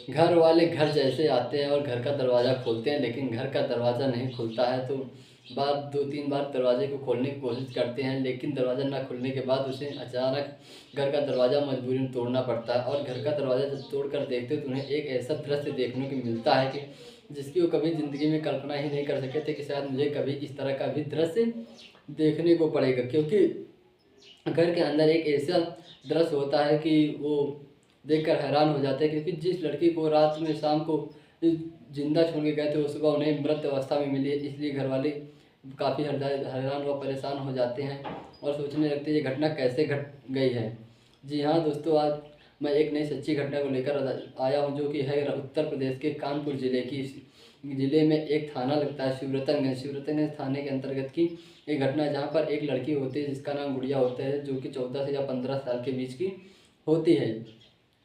घर वाले घर जैसे आते हैं और घर का दरवाज़ा खोलते हैं, लेकिन घर का दरवाज़ा नहीं खुलता है। तो बार 2-3 बार दरवाजे को खोलने की कोशिश करते हैं, लेकिन दरवाज़ा ना खुलने के बाद उसे अचानक घर का दरवाज़ा मजबूरी में तोड़ना पड़ता है। और घर का दरवाज़ा जब तोड़ कर देखते हो तो उन्हें एक ऐसा दृश्य देखने को मिलता है कि जिसकी वो कभी ज़िंदगी में कल्पना ही नहीं कर सके थे कि शायद मुझे कभी इस तरह का भी दृश्य देखने को पड़ेगा। क्योंकि घर के अंदर एक ऐसा दृश्य होता है कि वो देखकर हैरान हो जाते हैं, क्योंकि जिस लड़की को रात में शाम को जिंदा छोड़ के गए थे वो सुबह उन्हें मृत अवस्था में मिली है। इसलिए घर वाले काफ़ी हैरान व परेशान हो जाते हैं और सोचने लगते हैं ये घटना कैसे घट गई है। जी हाँ दोस्तों, आज मैं एक नई सच्ची घटना को लेकर आया हूँ, जो कि है उत्तर प्रदेश के कानपुर ज़िले की। ज़िले में एक थाना लगता है शिवरतनगंज थाने के अंतर्गत की एक घटना है, जहाँ पर एक लड़की होती है जिसका नाम गुड़िया होता है, जो कि 14 से या 15 साल के बीच की होती है।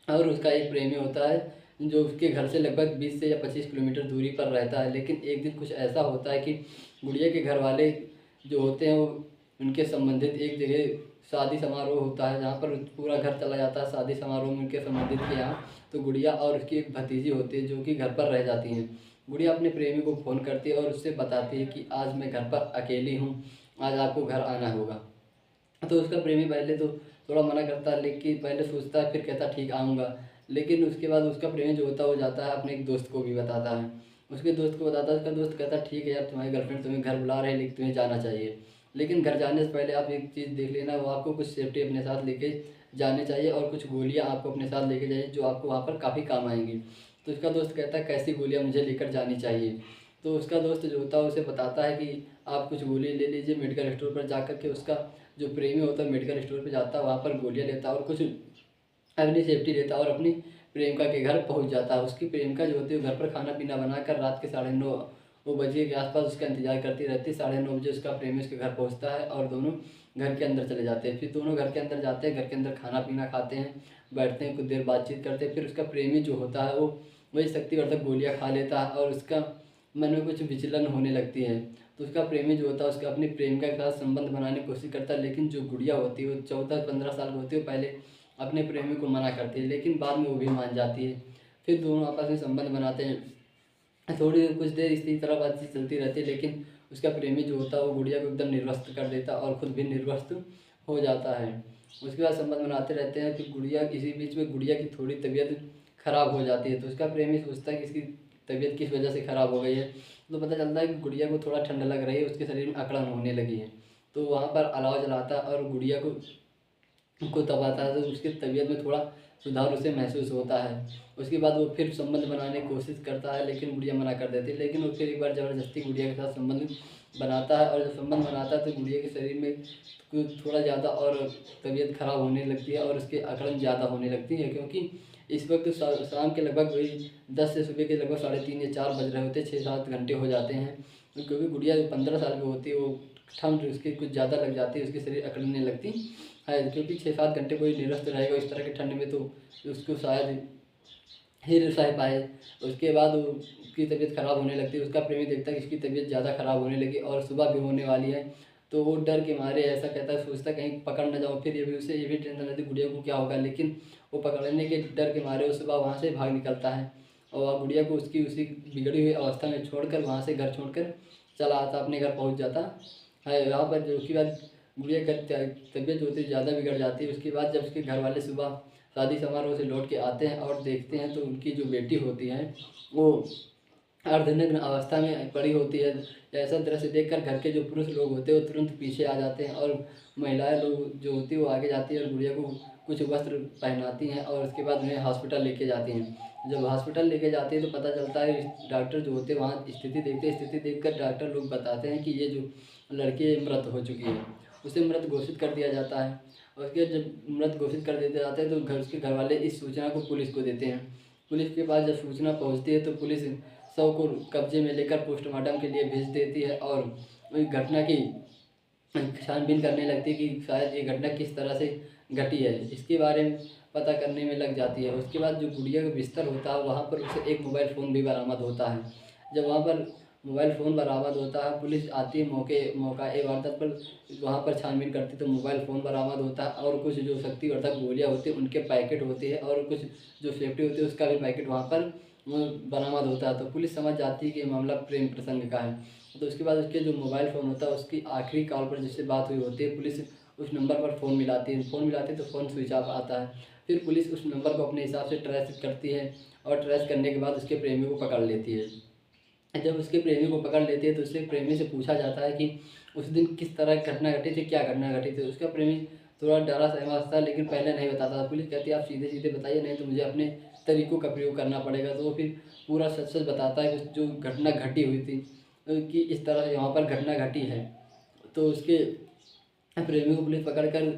और उसका एक प्रेमी होता है जो उसके घर से लगभग 20 से या 25 किलोमीटर दूरी पर रहता है। लेकिन एक दिन कुछ ऐसा होता है कि गुड़िया के घर वाले जो होते हैं वो उनके संबंधित एक जगह शादी समारोह होता है, जहाँ पर पूरा घर चला जाता है शादी समारोह में उनके संबंधित के यहाँ। तो गुड़िया और उसकी एक भतीजी होती है जो कि घर पर रह जाती हैं। गुड़िया अपने प्रेमी को फ़ोन करती है और उससे बताती है कि आज मैं घर पर अकेली हूँ, आज आपको घर आना होगा। तो उसका प्रेमी पहले तो थोड़ा मना करता है, लेकिन पहले सोचता है फिर कहता ठीक आऊँगा। लेकिन उसके बाद उसका प्रेमी जो होता है वो जाता है अपने एक दोस्त को भी बताता है। उसके दोस्त को बताता है, उसका दोस्त कहता है ठीक है यार, तुम्हारी गर्लफ्रेंड तुम्हें घर बुला रहे हैं लेकिन तुम्हें जाना चाहिए। लेकिन घर जाने से पहले आप एक चीज़ देख लेना, वो आपको कुछ सेफ्टी अपने साथ लेके जाने चाहिए और कुछ गोलियाँ आपको अपने साथ लेके जाइए जो आपको वहाँ पर काफ़ी काम आएँगी। तो उसका दोस्त कहता है कैसी गोलियाँ मुझे लेकर जानी चाहिए। तो उसका दोस्त जो होता है उसे बताता है कि आप कुछ गोली ले लीजिए, मेडिकल स्टोर पर जाकर के उसका जो प्रेमी होता है मेडिकल स्टोर पे जाता है, वहाँ पर गोलियाँ लेता है और कुछ अपनी सेफ्टी लेता है और अपनी प्रेमिका के घर पहुँच जाता है। उसकी प्रेमिका जो होती है वो घर पर खाना पीना बनाकर रात के 9:30 बजे के आसपास उसका इंतजार करती रहती है। 9:30 बजे उसका प्रेमी उसके घर पहुँचता है और दोनों घर के अंदर चले जाते हैं। फिर दोनों घर के अंदर जाते हैं, घर के अंदर खाना पीना खाते हैं, बैठते हैं, कुछ देर बातचीत करते हैं। फिर उसका प्रेमी जो होता है वो वही शक्तिवर्धक गोलियाँ खा लेता है और उसका मन में कुछ विचलन होने लगती है। तो उसका प्रेमी जो होता है उसका अपनी प्रेमिका के साथ संबंध बनाने की कोशिश करता है, लेकिन जो गुड़िया होती है वो 14-15 साल की होती है, वो पहले अपने प्रेमी को मना करती है, लेकिन बाद में वो भी मान जाती है। फिर दोनों आपस में संबंध बनाते हैं। थोड़ी कुछ देर इसी तरह बातचीत चलती रहती है, लेकिन उसका प्रेमी जो होता है वो गुड़िया को एकदम निर्वस्त कर देता है और खुद भी निर्वस्त हो जाता है। उसके बाद संबंध बनाते रहते हैं। फिर गुड़िया इसी बीच में गुड़िया की थोड़ी तबीयत खराब हो जाती है, तो उसका प्रेमी सोचता है कि इसकी तबीयत किस वजह से ख़राब हो गई है। तो पता चलता है कि गुड़िया को थोड़ा ठंड लग रही है, उसके शरीर में अकड़न होने लगी है। तो वहाँ पर अलाव जलाता है और गुड़िया को दबाता है, तो उसकी तबीयत में थोड़ा सुधार उसे महसूस होता है। उसके बाद वो फिर संबंध बनाने की कोशिश करता है, लेकिन गुड़िया मना कर देती है। लेकिन वो फिर एक बार ज़बरदस्ती गुड़िया के साथ संबंध बनाता है और जब संबंध बनाता है तो गुड़िया के शरीर में कुछ थोड़ा ज़्यादा और तबीयत खराब होने लगती है और उसकी अकड़न ज़्यादा होने लगती है। क्योंकि इस वक्त शाम के लगभग वही 10 से सुबह के लगभग 3:30 या 4 बज रहे होते हैं, 6-7 घंटे हो जाते हैं। क्योंकि गुड़िया जो 15 साल की होती है वो ठंड उसकी कुछ ज़्यादा लग जाती है, उसके शरीर अकड़ने लगती है। क्योंकि 6-7 घंटे कोई निरस्त रहेगा इस तरह की ठंड में तो उसको शायद ही रह सह पाए। उसके बाद उसकी तबीयत ख़राब होने लगती है। उसका प्रेमी देखता है कि इसकी तबीयत ज़्यादा ख़राब होने लगी और सुबह भी होने वाली है। तो वो डर के मारे ऐसा कहता है, सोचता है कहीं पकड़ ना जाऊँ। फिर ये भी टेंशन रहती है गुड़िया को क्या होगा, लेकिन वो पकड़ने के डर के मारे वो सुबह वहाँ से भाग निकलता है और गुड़िया को उसकी उसी बिगड़ी हुई अवस्था में छोड़कर वहाँ से घर छोड़कर चला आता, अपने घर पहुँच जाता है। यहाँ पर जो उसके बाद गुड़िया की तबीयत जो होती है ज़्यादा बिगड़ जाती है। उसके बाद जब उसके घर वाले सुबह शादी समारोह से लौट के आते हैं और देखते हैं तो उनकी जो बेटी होती है वो अर्धनग्न अवस्था में पड़ी होती है। ऐसा दृश्य देखकर घर के जो पुरुष लोग होते हैं वो तुरंत पीछे आ जाते हैं और महिलाएं लोग जो होती है वो आगे जाती है और गुड़िया को कुछ वस्त्र पहनाती हैं और उसके बाद उन्हें हॉस्पिटल लेके जाती हैं। जब हॉस्पिटल लेके जाती है तो पता चलता है डॉक्टर जो होते हैं वहाँ स्थिति देखते हैं। स्थिति देखकर डॉक्टर लोग बताते हैं कि ये जो लड़की है मृत हो चुकी है। उसे मृत घोषित कर दिया जाता है और उसके जब मृत घोषित कर देते जाते हैं तो उसके घर वाले इस सूचना को पुलिस को देते हैं। पुलिस के पास जब सूचना पहुंचती है तो पुलिस शव को कब्जे में लेकर पोस्टमार्टम के लिए भेज देती है और वही घटना की छानबीन करने लगती है कि शायद ये घटना किस तरह से घटी है, इसके बारे में पता करने में लग जाती है। उसके बाद जो गुड़िया का बिस्तर होता है वहाँ पर उसे एक मोबाइल फ़ोन भी बरामद होता है। जब वहाँ पर मोबाइल फ़ोन बरामद होता है, पुलिस आती है मौका ए वारदात पर, वहाँ पर छानबीन करती है तो मोबाइल फ़ोन बरामद होता है और कुछ जो शक्तिवर्धक गोलियाँ होती हैं उनके पैकेट होते हैं और कुछ जो सेफ्टी होती है उसका भी पैकेट वहाँ पर बरामद होता है। तो पुलिस समझ जाती है कि ये मामला प्रेम प्रसंग का है। तो उसके बाद उसके जो मोबाइल फ़ोन होता है उसकी आखिरी कॉल पर जिससे बात हुई होती है, पुलिस उस नंबर पर फ़ोन मिलाती है, तो फ़ोन स्विच ऑफ आता है। फिर पुलिस उस नंबर को अपने हिसाब से ट्रेस करती है और ट्रेस करने के बाद उसके प्रेमी को पकड़ लेती है। जब उसके प्रेमी को पकड़ लेती है तो उससे प्रेमी से पूछा जाता है कि उस दिन किस तरह की घटना घटी थी, क्या घटना घटी थी। उसका प्रेमी थोड़ा डरा सहमा था लेकिन पहले नहीं बताता था। पुलिस कहती है आप सीधे सीधे बताइए, नहीं तो मुझे अपने तरीकों का प्रयोग करना पड़ेगा। तो वो फिर पूरा सच सच बताता है कि जो घटना घटी हुई थी कि इस तरह यहाँ पर घटना घटी है। तो उसके प्रेमी को पुलिस पकड़ कर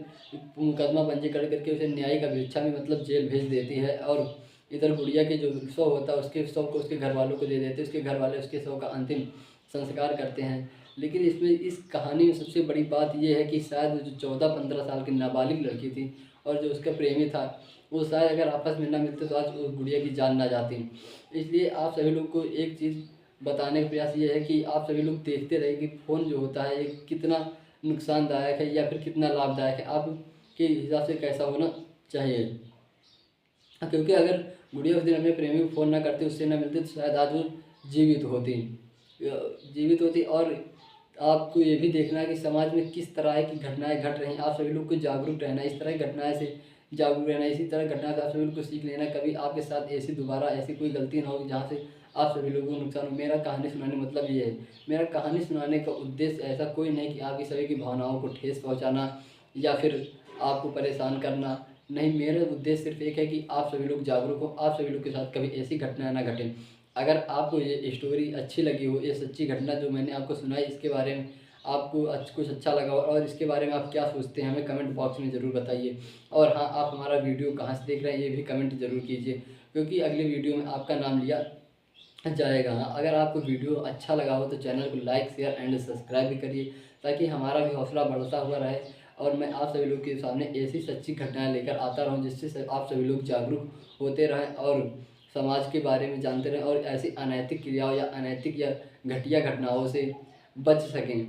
मुकदमा पंजी कर करके उसे न्यायिक अभिरक्षा में मतलब जेल भेज देती है। और इधर गुड़िया के जो शव होता है उसके शव को उसके घर वालों को दे देते हैं, उसके घर वाले उसके शव का अंतिम संस्कार करते हैं। लेकिन इसमें इस कहानी में सबसे बड़ी बात यह है कि शायद जो 14-15 साल की नाबालिग लड़की थी और जो उसका प्रेमी था वो शायद अगर आपस में ना मिलते तो आज उस गुड़िया की जान ना जाती। इसलिए आप सभी लोग को एक चीज़ बताने का प्रयास ये है कि आप सभी लोग देखते रहे कि फ़ोन जो होता है ये कितना नुकसानदायक है या फिर कितना लाभदायक है, आपके हिसाब से कैसा होना चाहिए। क्योंकि अगर गुड़िया उस दिन अपने प्रेमी को फ़ोन ना करती, उससे ना मिलती तो शायद आज वो जीवित होती जीवित होती। और आपको ये भी देखना है कि समाज में किस तरह की घटनाएं घट रही हैं। आप सभी लोग को जागरूक रहना है, इस तरह की घटनाएं से जागरूक रहना है। इसी तरह घटना से आप सभी लोग को सीख लेना, कभी आपके साथ दोबारा ऐसी कोई गलती ना हो जहाँ से आप सभी लोगों को नुकसान हो। मेरा कहानी सुनाने मतलब ये है, मेरा कहानी सुनाने का उद्देश्य ऐसा कोई नहीं कि आपकी सभी की भावनाओं को ठेस पहुँचाना या फिर आपको परेशान करना। नहीं, मेरा उद्देश्य सिर्फ एक है कि आप सभी लोग जागरूक हो, आप सभी लोग के साथ कभी ऐसी घटनाएं ना घटें। अगर आपको ये स्टोरी अच्छी लगी हो, ये सच्ची घटना जो मैंने आपको सुनाई इसके बारे में आपको कुछ अच्छा लगा हो और इसके बारे में आप क्या सोचते हैं हमें कमेंट बॉक्स में ज़रूर बताइए। और हाँ, आप हमारा वीडियो कहाँ से देख रहे हैं ये भी कमेंट ज़रूर कीजिए, क्योंकि अगले वीडियो में आपका नाम लिया जाएगा। हाँ, अगर आपको वीडियो अच्छा लगा हो तो चैनल को लाइक शेयर एंड सब्सक्राइब भी करिए, ताकि हमारा भी हौसला बढ़ता हुआ रहे और मैं आप सभी लोग के सामने ऐसी सच्ची घटनाएं लेकर आता रहूं जिससे आप सभी लोग जागरूक होते रहें और समाज के बारे में जानते रहें और ऐसी अनैतिक क्रियाओं या अनैतिक या घटिया घटनाओं से बच सकें।